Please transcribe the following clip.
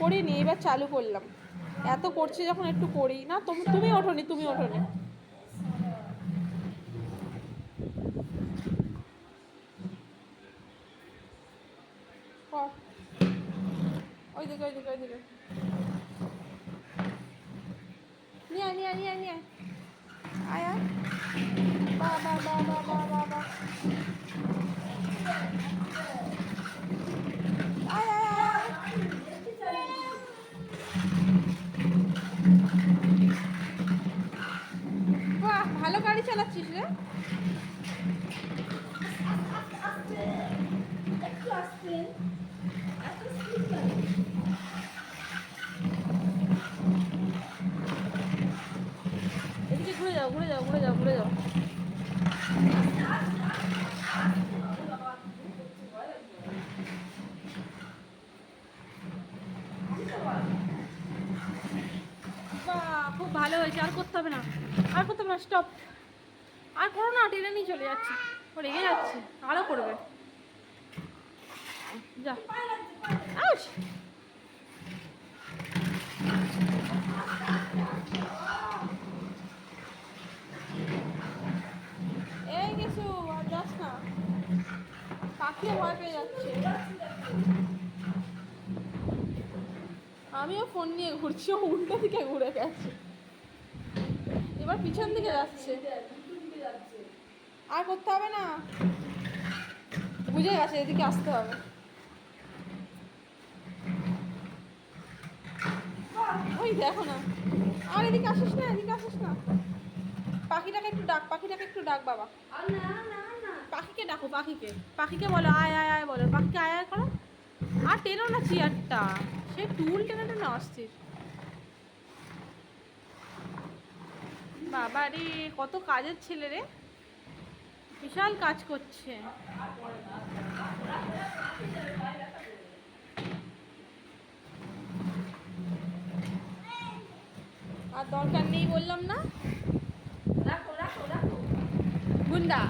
করিনি, এবার চালু করলাম। এত করছে যখন একটু করি না। তুমি ওঠোনি, তুমি ওঠোনি। ওই দিকে ওই দিকে ওই দিকে নিয়ে নিয়ে নিয়ে নিয়ে আয় আয়। বা বা বা বা বা বা বা আয় আয় আয়। বাহ, ভালো গাড়ি চালাচ্ছিস রে। এদিকে ঘুরে যাও, ঘুরে যাও, ঘুরে যাও, ঘুরে যাও। বাহ, খুব ভালো হয়েছে। আর করতে হবে না, আর করতে হবে না, স্টপ। আর করো না, টেনে নিয়ে চলে যাচ্ছে। ও রেগে যাচ্ছে, আরও করবে। যা। আউশ। এই গেছু, আর যাস না। পাখিও ভয় পেয়ে যাচ্ছে। আমিও ফোন নিয়ে ঘুরছি, ও উল্টো দিকে ঘুরে গেছে। এবার পিছন দিকে যাচ্ছে। আর করতে হবে না, বুঝে গেছে এদিকে আসতে হবে। ওই দেখো না, আর এদিকে আসিস না, এদিকে আসিস না। পাখিটাকে একটু ডাক, পাখিটাকে একটু ডাক বাবা। পাখিকে ডাকো, পাখিকে। পাখিকে বলো আয় আয় আয় বলো, পাখিকে আয় আয় করো। আর টেনো না চেয়ারটা, সে টুল টেনে টেনে অস্থির। বাবা রে, কত কাজের ছেলে রে, বিশাল কাজ করছে। আর দরকার নেই বললাম না। গুন্ডা।